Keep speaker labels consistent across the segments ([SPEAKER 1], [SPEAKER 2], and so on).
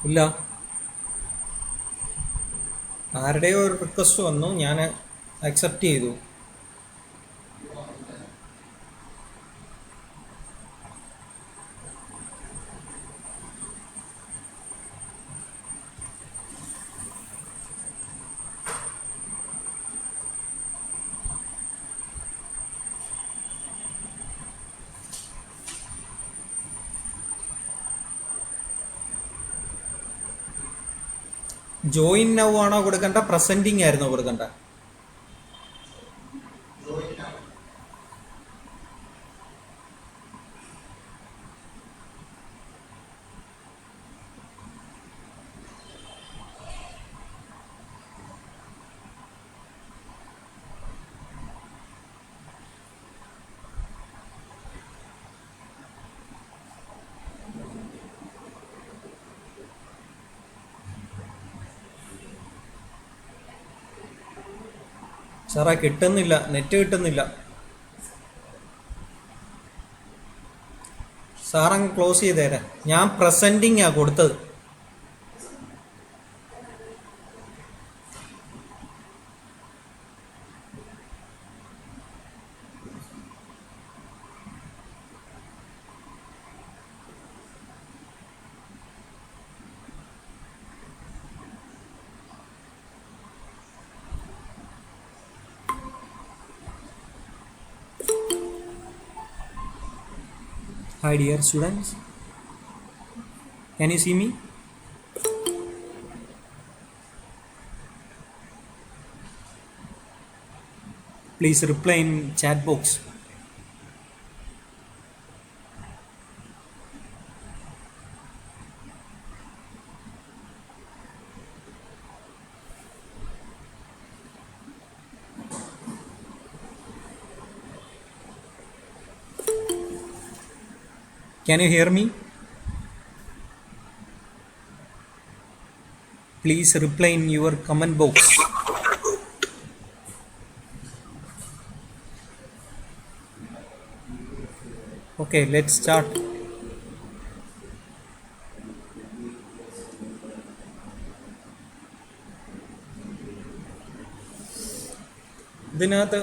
[SPEAKER 1] ഇല്ല. ആരുടെയോ ഒരു റിക്വസ്റ്റ് വന്നു, ഞാൻ അക്സെപ്റ്റ് ചെയ്തു. ജോയിൻ നൗ ആണോ കൊടുക്കണ്ട, പ്രസന്റിങ് ആയിരുന്നോ കൊടുക്കണ്ട? സാറേ കിട്ടുന്നില്ല, നെറ്റ് കിട്ടുന്നില്ല. സാറങ്ങ് ക്ലോസ് ചെയ്തേരെ. ഞാൻ പ്രസന്റിങ് ആ കൊടുത്തത്. Hi dear students, can you see me? Please reply in chat box. Can you hear me? Please reply in your comment box. Okay, let's start. ഇതിനകത്ത്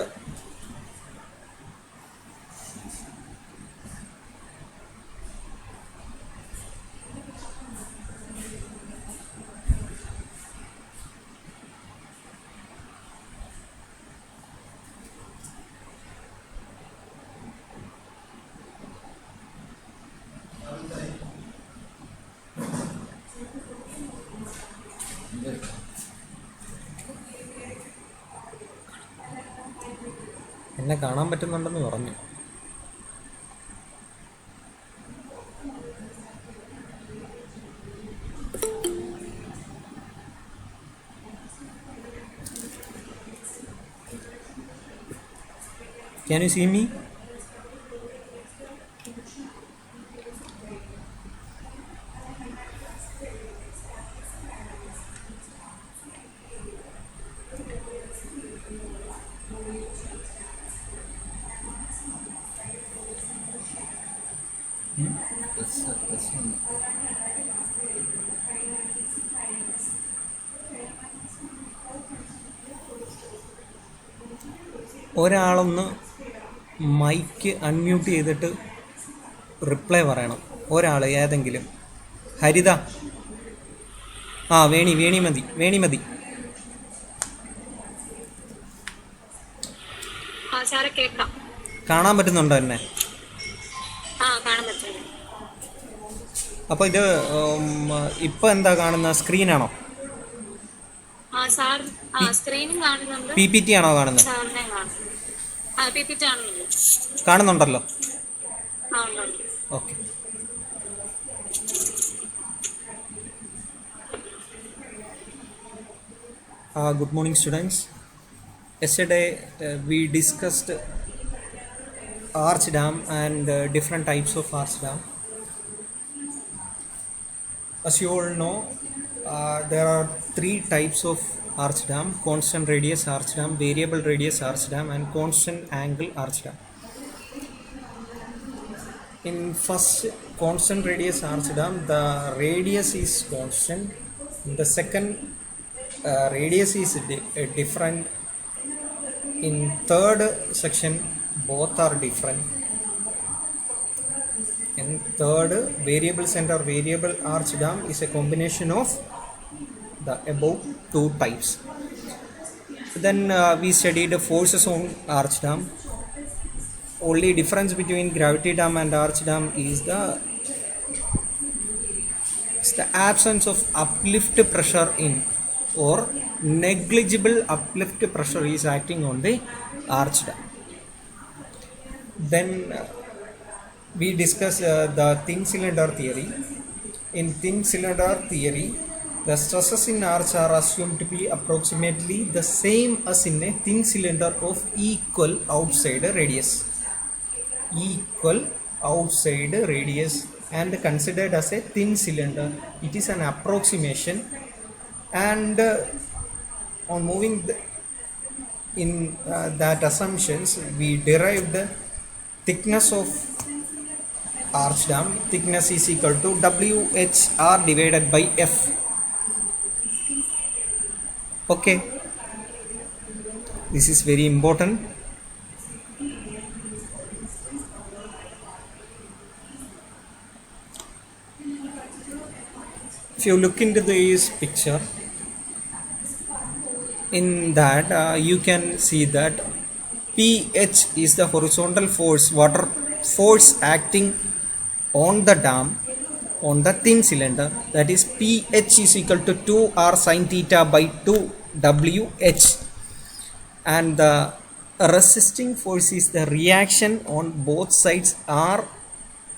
[SPEAKER 1] എന്നെ കാണാൻ പറ്റുന്നുണ്ടെന്ന് പറഞ്ഞു. Can you see me?
[SPEAKER 2] This one.
[SPEAKER 1] ഒരാളൊന്ന് mike unmute ചെയ്തിട്ട് reply പറയണം. ഒരാൾ ഏതെങ്കിലും. ഹരിത. ആ വേണി മതി. കാണാൻ പറ്റുന്നുണ്ടോ എന്നെ? അപ്പോൾ ഇത് ഇപ്പൊ എന്താ കാണുന്ന? സ്ക്രീനാണോ? PPT ആണോ കാണുന്നത്? കാണുന്നുണ്ടല്ലോ. Okay. Good morning students. Yesterday we discussed arch dam and different types of arch dam. As you all know, there are three types of arch dam: constant radius arch dam, variable radius arch dam, and constant angle arch dam. In first constant radius arch dam, the radius is constant. The second radius is different. In third section, both are different. In third, variable center variable arch dam is a combination of the above two types. Then we studied the forces on arch dam. Only difference between gravity dam and arch dam is the absence of uplift pressure in, or negligible uplift pressure is acting on the arch dam. Then we discuss the thin cylinder theory. In thin cylinder theory, the stresses in arch are assumed to be approximately the same as in a thin cylinder of equal outside radius. Equal outside radius and considered as a thin cylinder. It is an approximation, and on moving in that assumptions, we derived the thickness of arch dam. Thickness is equal to WHR divided by F. Okay, this is very important. If you look into this picture, in that you can see that PH is the horizontal force, water force acting on the dam on the thin cylinder. That is PH is equal to 2R sin theta by 2 WH, and the resisting force is the reaction on both sides R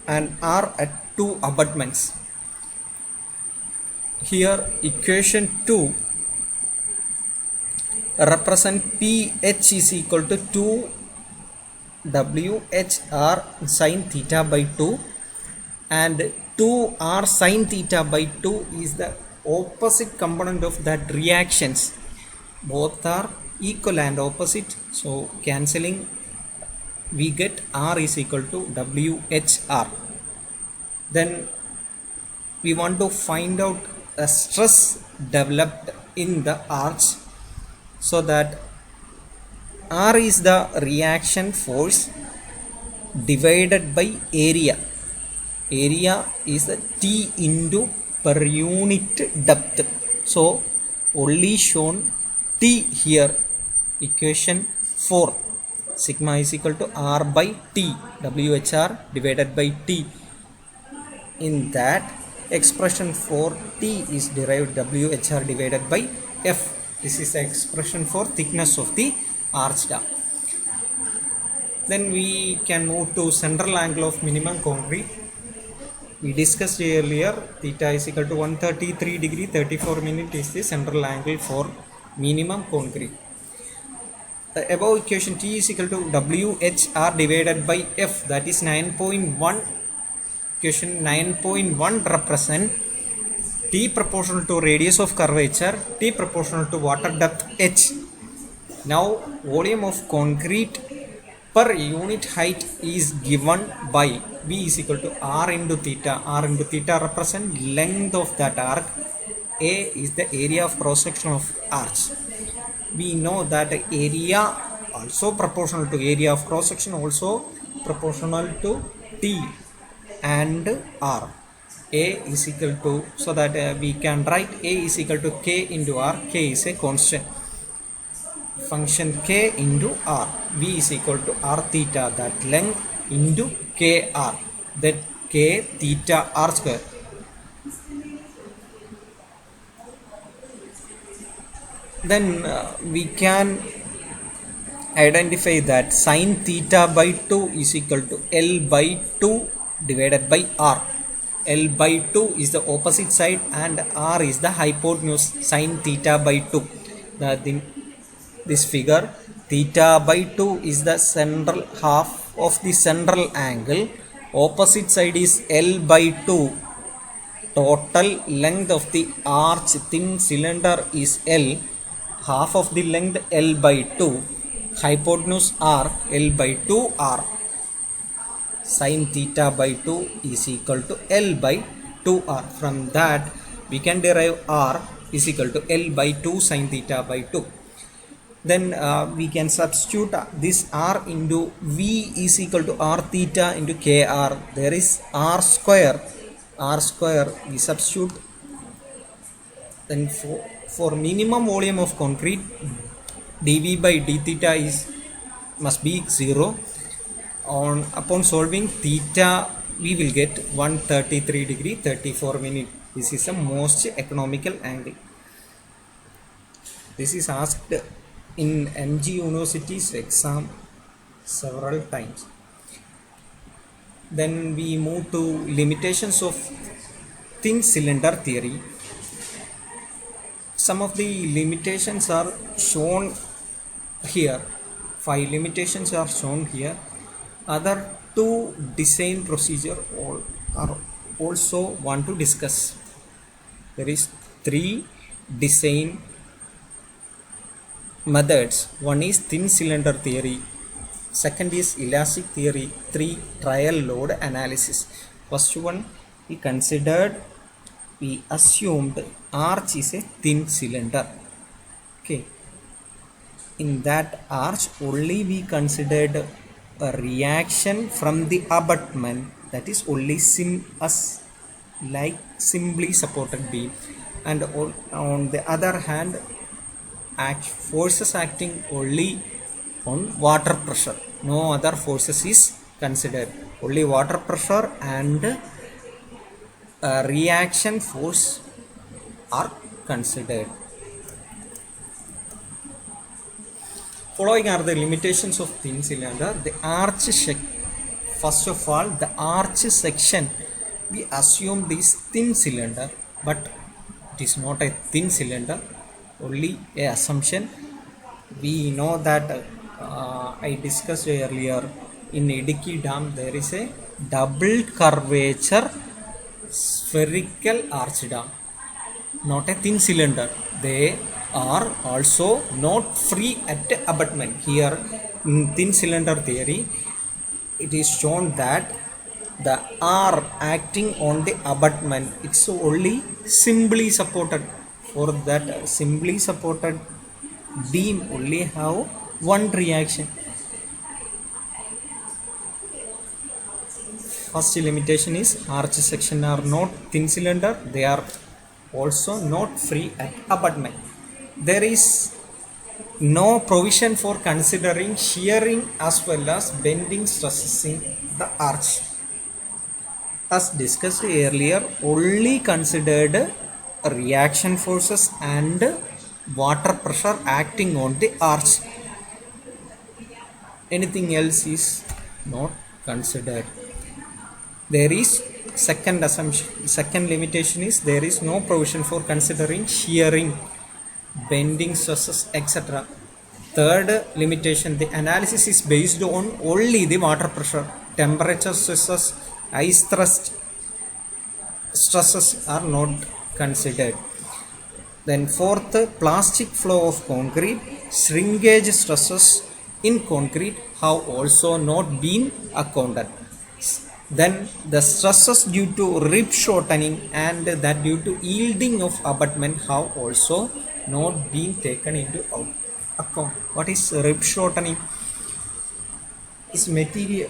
[SPEAKER 1] and R at two abutments. Here equation 2 represent PH is equal to 2 WHR sin theta by 2, and 2R sin theta by 2 is the opposite component of that reactions. Both are equal and opposite, so cancelling we get R is equal to WHR. Then we want to find out a stress developed in the arch, so that R is the reaction force divided by area. Area is the T into per unit depth. So only shown T here. Equation 4, sigma is equal to R by T, WHR divided by T. In that expression for T is derived WHR divided by F. This is the expression for thickness of the arch dam. Then we can move to central angle of minimum concrete. We discussed earlier theta is equal to 133 degree 34 minute is the central angle for minimum concrete. The above equation T is equal to WHR divided by F, that is 9.1. Equation 9.1 represent T proportional to radius of curvature, T proportional to water depth H. Now volume of concrete per unit height is given by V is equal to R into theta. R into theta represent length of that arc. A is the area of cross section of arch. We know that area also proportional to area of cross section, also proportional to T and R. A is equal to, so that we can write A is equal to K into R. K is a constant. Function K into R. V is equal to R theta, that length, into KR, that K theta R square. Then we can identify that sin theta by 2 is equal to L by 2 divided by R. L by 2 is the opposite side and R is the hypotenuse. Sin theta by 2. This figure, theta by 2 is the central half of the central angle. Opposite side is L by 2. Total length of the arch thin cylinder is L. Half of the length L by 2. Hypotenuse R, L by 2 R. sine theta by 2 is equal to L by 2r. From that we can derive r is equal to L by 2 sine theta by 2. Then we can substitute this r into v is equal to r theta into kr. There is r square we substitute. Then for minimum volume of concrete, dv by d theta must be 0. Upon solving theta, we will get 133 degree 34 minutes. This is the most economical angle. This is asked in MG University's exam several times. Then we move to limitations of thin cylinder theory. Some of the limitations are shown here. 5 limitations are shown here. Other 2 design procedure are also want to discuss. There is 3 design methods. One is thin cylinder theory, second is elastic theory, 3 trial load analysis. First one we assumed arch is a thin cylinder. Okay, in that arch only we considered a reaction from the abutment, that is only like simply supported beam, and on the other hand forces acting only on water pressure. No other forces is considered, only water pressure and reaction force are considered. Following are the limitations of thin cylinder. The arch first of all, the arch section we assumed is thin cylinder, but it is not a thin cylinder, only a assumption. We know that I discussed earlier, in Idukki Dam there is a double curvature spherical arch dam, not a thin cylinder. They are also not free at abutment. Here in thin cylinder theory it is shown that the R acting on the abutment, it's only simply supported. For that simply supported beam only have one reaction. First limitation is arch section are not thin cylinder, they are also not free at abutment. There is no provision for considering shearing as well as bending stresses in the arch. As discussed earlier, only considered reaction forces and water pressure acting on the arch. Anything else is not considered. There is second limitation is there is no provision for considering shearing, bending stresses, etc. Third limitation, the analysis is based on only the water pressure, temperature stresses, ice thrust stresses are not considered. Then fourth, plastic flow of concrete, shrinkage stresses in concrete have also not been accounted. Then the stresses due to rib shortening and that due to yielding of abutment have also not been taken into account. What is rib shortening? Is material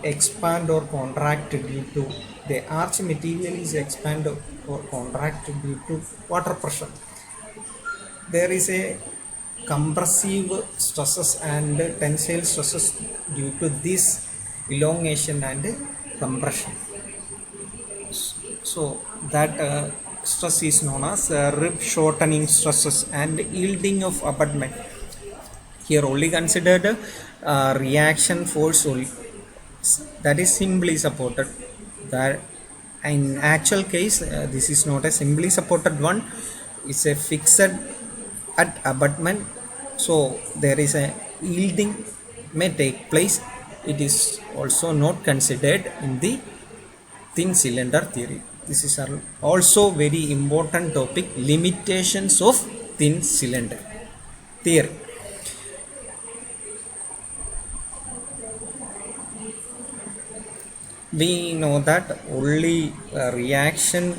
[SPEAKER 1] expand or contract due to the arch material is expand or contract due to water pressure. There is a compressive stresses and tensile stresses due to this elongation and compression. So that stress is known as rib shortening stresses and yielding of abutment. Here only considered reaction force only, that is simply supported. That in actual case this is not a simply supported one, it's a fixed at abutment, so there is a yielding may take place. It is also not considered in the thin cylinder theory. This is also very important topic, limitations of thin cylinder theory. we know that only reaction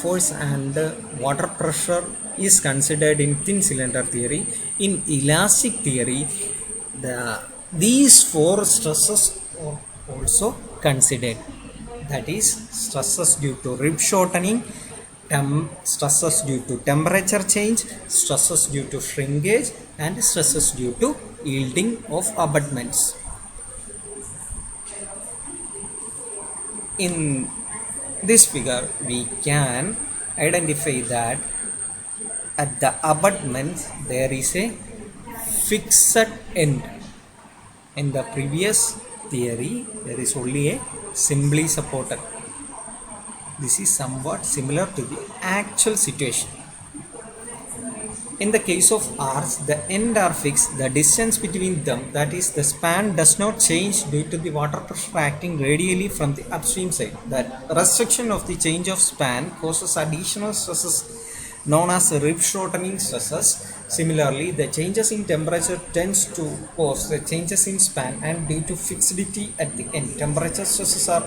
[SPEAKER 1] force and water pressure is considered in thin cylinder theory. In elastic theory, these four stresses are also considered. That is stresses due to rib shortening, stresses due to temperature change, stresses due to shrinkage, and stresses due to yielding of abutments. In this figure, we can identify that at the abutment there is a fixed end. In the previous theory, there is only a simply supported. This is somewhat similar to the actual situation. In the case of arcs, the ends are fixed. The distance between them, that is the span, does not change due to the water pressure acting radially from the upstream side. That restriction of the change of span causes additional stresses known as rib shortening stresses. Similarly, the changes in temperature tends to cause the changes in span, and due to fixity at the end, temperature stresses are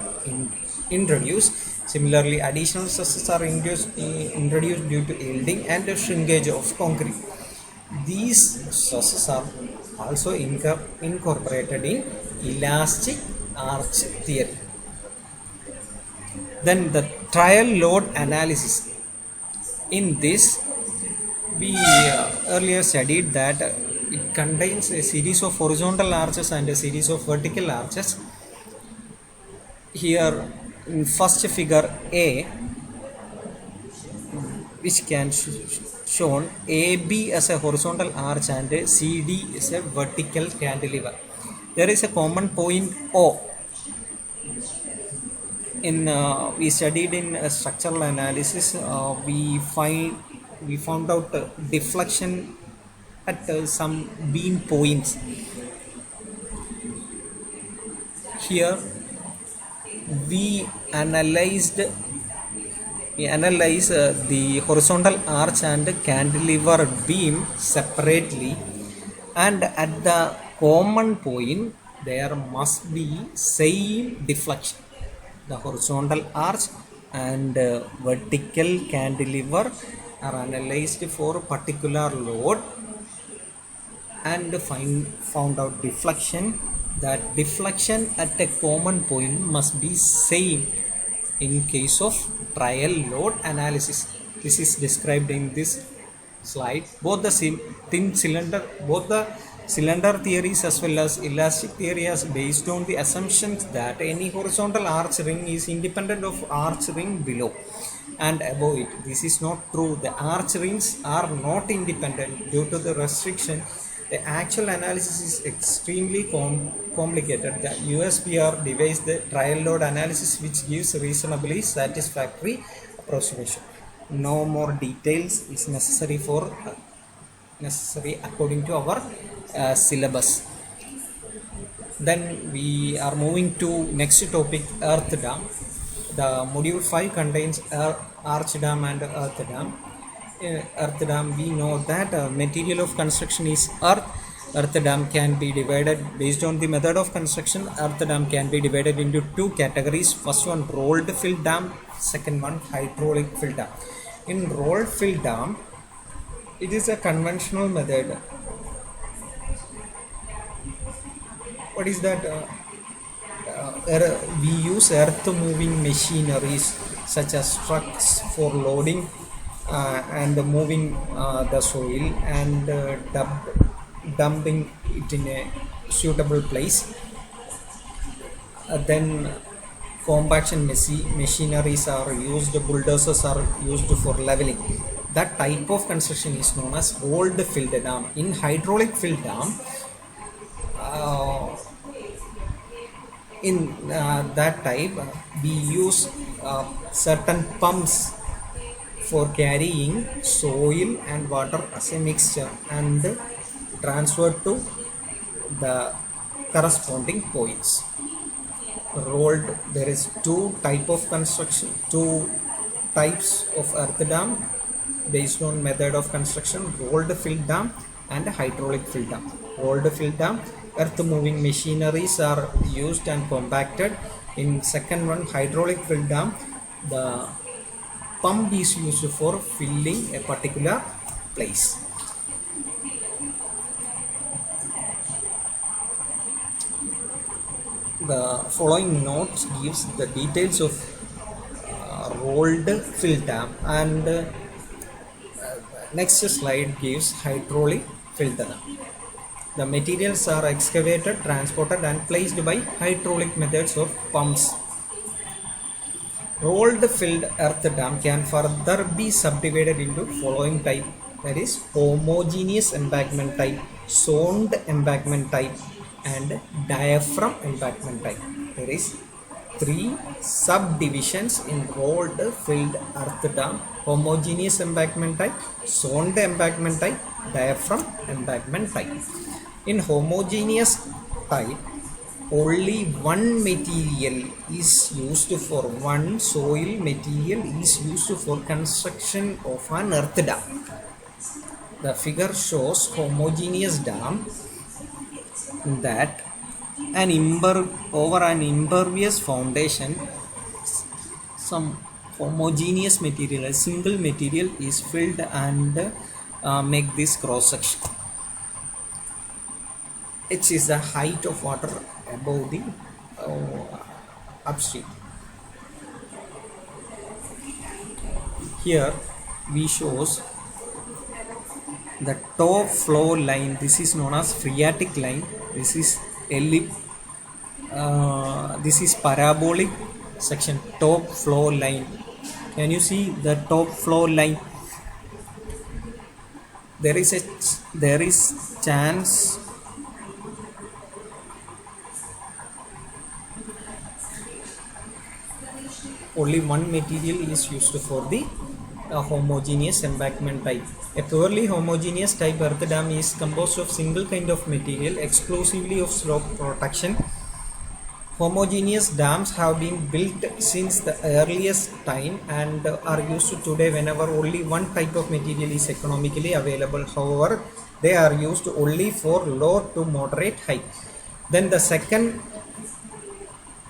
[SPEAKER 1] introduced. Similarly, additional stresses are introduced due to yielding and the shrinkage of concrete. These stresses are also incorporated in elastic arch theory. Then the trial load analysis. In this, we earlier studied that it contains a series of horizontal arches and a series of vertical arches. Here in first figure A, which can shown AB as a horizontal arch and CD is a vertical cantilever. There is a common point O. In we studied in structural analysis, we found out deflection at some beam points. Here we analyze the horizontal arch and cantilever beam separately, and at the common point there must be same deflection. The horizontal arch and vertical cantilever are analyzed for a particular load and found out deflection. That deflection at a common point must be same in case of trial load analysis. This is described in this slide. Both the cylinder theories as well as elastic theory is based on the assumptions that any horizontal arch ring is independent of arch ring below and above it. This is not true. The arch rings are not independent due to the restriction. The actual analysis is extremely complicated. The USPR devised the trial load analysis, which gives reasonably satisfactory approximation. No more details is necessary according to our syllabus. Then we are moving to next topic, earth dam. The module 5 contains arch dam and earth dam. Earth dam, we know that material of construction is earth. Earth dam can be divided based on the method of construction. Earth dam can be divided into two categories. First one, rolled fill dam. Second one, hydraulic fill dam. In rolled fill dam, it is a conventional method. What is that? We use earth moving machineries such as trucks for loading and moving the soil and dumping it in a suitable place. Then compaction machineries are used, bulldozers are used for leveling. That type of construction is known as rolled fill dam. In hydraulic fill dam, in that type we use certain pumps for carrying soil and water as a mixture and transferred to the corresponding points. Rolled, there is two types of earth dam based on method of construction: rolled fill dam and hydraulic fill dam. Rolled fill dam earth moving machineries are used and compacted. In second one, hydraulic fill dam, the pump is used for filling a particular place. The following notes gives the details of rolled fill dam, and next slide gives hydraulic fill dam. The materials are excavated, transported and placed by hydraulic methods of pumps. Rolled filled earth dam can further be subdivided into following type, that is homogeneous embankment type, zoned embankment type and diaphragm embankment type. There is three subdivisions in rolled filled earth dam: homogeneous embankment type, zoned embankment type, diaphragm embankment type. In homogeneous type, only one material is used for one soil material is used for construction of an earth dam. The figure shows homogeneous dam that over an impervious foundation, some homogeneous material, a single material is filled and make this cross section. H is the height of water above the upstream. Here we shows the top flow line. This is known as phreatic line. This is this is parabolic section, top flow line. Can you see the top flow line? There is chance only one material is used for the homogeneous embankment type. A purely homogeneous type earth dam is composed of single kind of material exclusively of slope protection. Homogeneous dams have been built since the earliest time and are used today whenever only one type of material is economically available. However, they are used only for low to moderate height. Then the second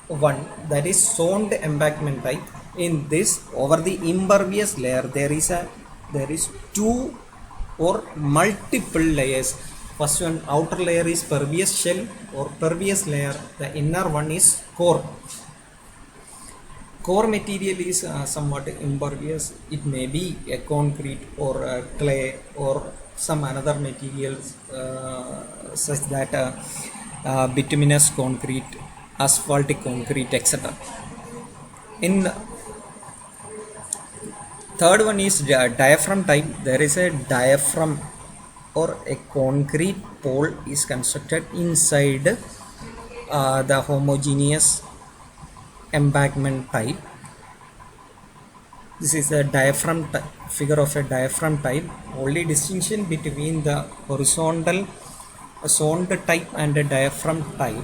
[SPEAKER 1] one, that is zoned embankment type. In this, over the impervious layer there is two or multiple layers. First one, outer layer is pervious shell or pervious layer. The inner one is core. Core material is somewhat impervious. It may be a concrete or a clay or some another materials such that bituminous concrete, asphaltic concrete, etc. In third one is diaphragm type. There is a diaphragm or a concrete pole is constructed inside the homogeneous embankment type. This is a diaphragm figure of a diaphragm type. Only distinction between the horizontal zoned type and a diaphragm type.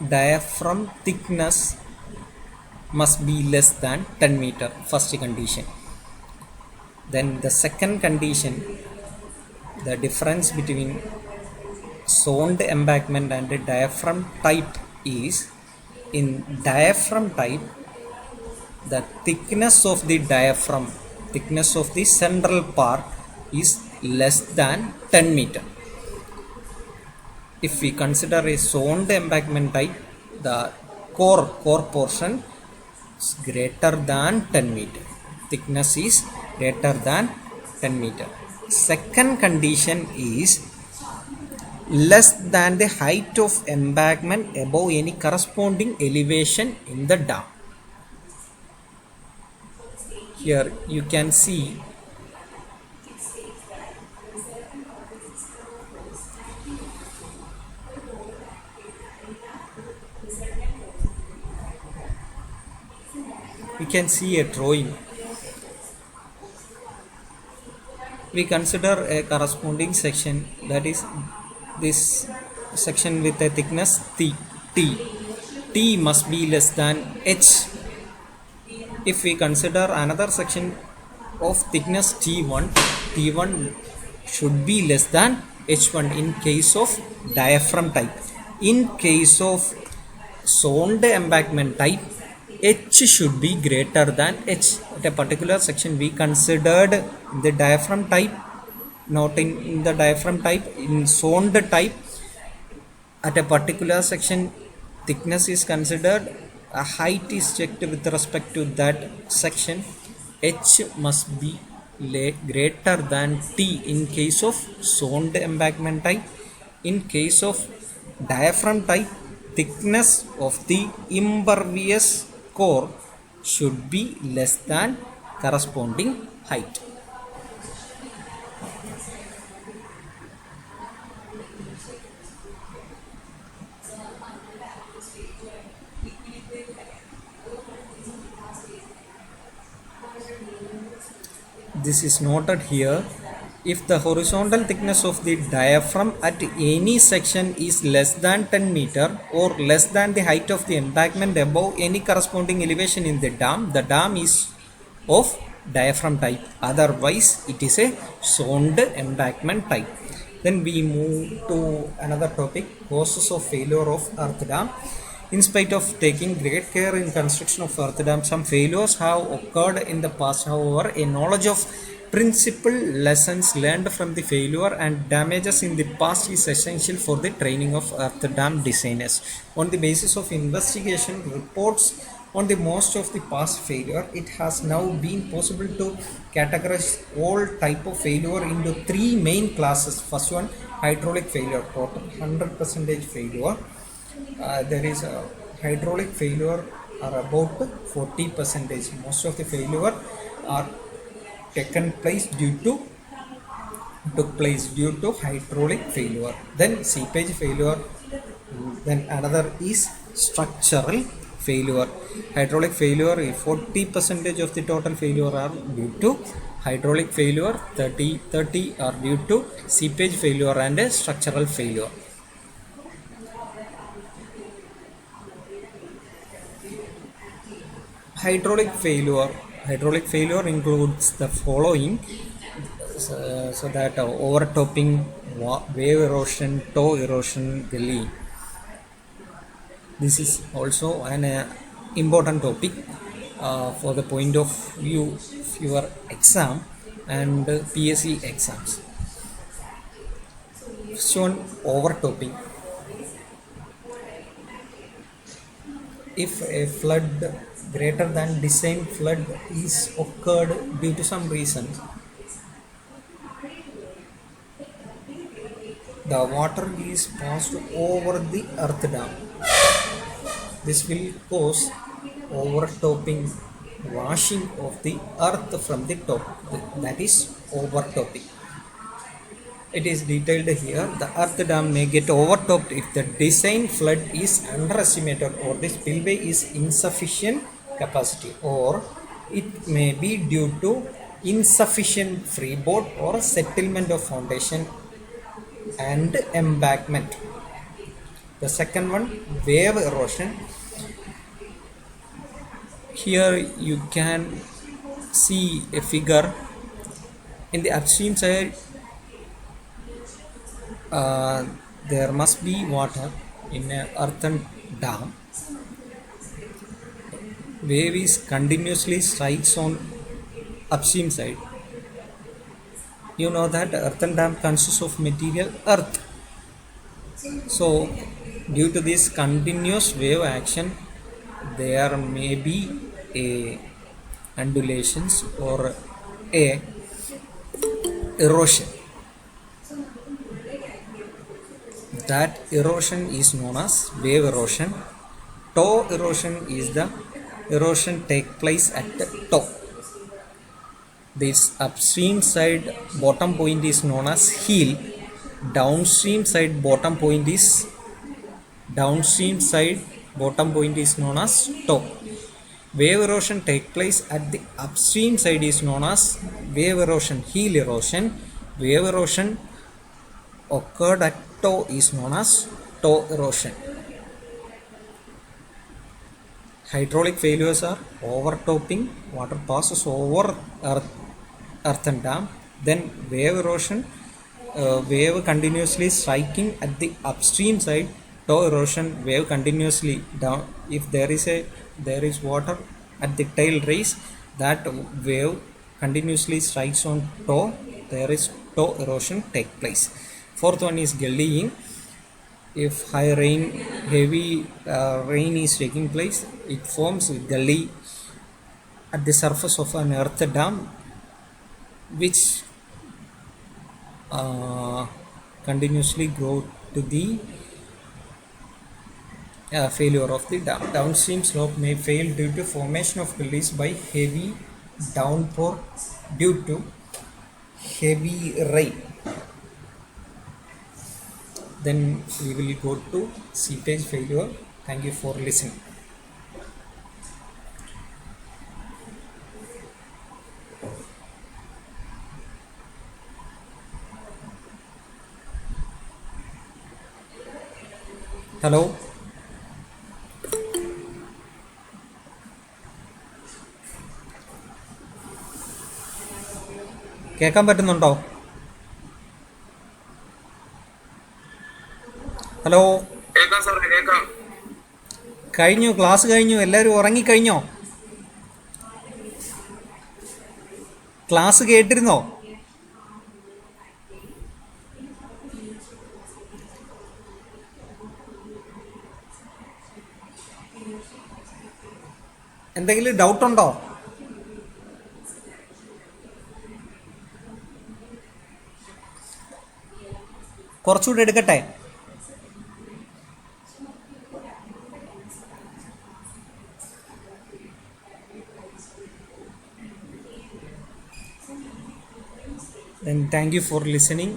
[SPEAKER 1] Diaphragm thickness must be less than 10 meter, first condition. Then the second condition, the difference between zoned embankment and a diaphragm type is, in diaphragm type the thickness of the diaphragm, thickness of the central part is less than 10 meter. If we consider a zoned embankment type, the core portion is greater than 10 meter. Thickness is greater than 10 meter. Second condition is less than the height of embankment above any corresponding elevation in the dam. Here you can see a drawing. We consider a corresponding section, that is this section with a thickness T. T must be less than H. If we consider another section of thickness T1, T1 should be less than H1 in case of diaphragm type. In case of zoned embankment type, H should be greater than H. At a particular section we considered the diaphragm type, not in the diaphragm type, in zoned type. At a particular section thickness is considered, a height is checked with respect to that section. H must be greater than T in case of zoned embankment type. In case of diaphragm type, thickness of the impervious core should be less than corresponding height. This is noted here. If the horizontal thickness of the diaphragm at any section is less than 10 meter or less than the height of the embankment above any corresponding elevation in the dam is of diaphragm type. Otherwise, it is a zoned embankment type. Then we move to another topic, causes of failure of earth dam. In spite of taking great care in construction of earth dam, some failures have occurred in the past. However, a knowledge of principal lessons learned from the failure and damages in the past is essential for the training of earth dam designers. On the basis of investigation reports on the most of the past failure, it has now been possible to categorize all type of failure into three main classes. First one, hydraulic failure, total 100% failure. There is a hydraulic failure are about 40%. Most of the failure are took place due to hydraulic failure. Then seepage failure. Then another is structural failure. Hydraulic failure, 40% of the total failure are due to hydraulic failure, 30 are due to seepage failure and a structural failure. Hydraulic failure includes the following, so that overtopping, wave erosion, toe erosion, gully. This is also an important topic for the point of view of your exam and PSC exams. First one, overtopping. If a flood greater than design flood is occurred due to some reason, the water is passed over the earth dam. This will cause overtopping, washing of the earth from the top. That is overtopping. It is detailed here. The earth dam may get overtopped if the design flood is underestimated or the spillway is insufficient capacity, or it may be due to insufficient freeboard or settlement of foundation and embankment. The second one, wave erosion. Here you can see a figure. In the upstream side, there must be water in an earthen dam. Wave is continuously strikes on upstream side. You know that earthen dam consists of material earth. So due to this continuous wave action, there may be a undulations or a erosion. That erosion is known as wave erosion. Toe erosion is the erosion take place at the top. This upstream side bottom point is known as heel. Downstream side bottom point is known as toe. Wave erosion take place at the upstream side is known as wave erosion, heel erosion. Wave erosion occurred at toe is known as toe erosion. Hydraulic failures are overtopping, water passes over earth earthen dam. Then wave erosion, wave continuously striking at the upstream side. Toe erosion, wave continuously down. If there is water at the tail race, that wave continuously strikes on toe. There is toe erosion take place. Fourth one is gullying. If high rain, heavy rain is taking place, it forms a gully at the surface of an earth dam, which continuously grow to the failure of the dam. Downstream slope may fail due to formation of gullies by heavy downpour due to heavy rain. Then we will go to seepage failure. Thank you for listening. Hello. കേൾക്കാൻ പറ്റുന്നുണ്ടോ? Hello. കഴിഞ്ഞു, class കഴിഞ്ഞു. എല്ലാവരും ഉറങ്ങിക്കഴിഞ്ഞോ? Class കേട്ടിരുന്നോ? എന്തെങ്കിലും doubt ഉണ്ടോ? കുറച്ചുകൂടെ എടുക്കട്ടെ? Then thank you for listening.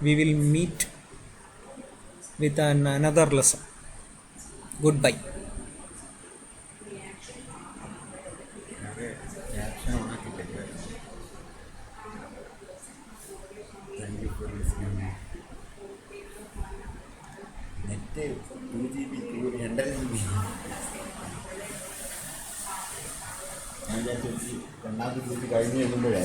[SPEAKER 1] We will meet with another lesson. Goodbye.
[SPEAKER 2] Reaction on a ticket. Thank you for listening. Net 2 GB, 200 GB. ഞാൻ വിചാരിച്ചു രണ്ടാമത്തെ GB കഴിഞ്ഞ് കഴിയുമ്പോഴേ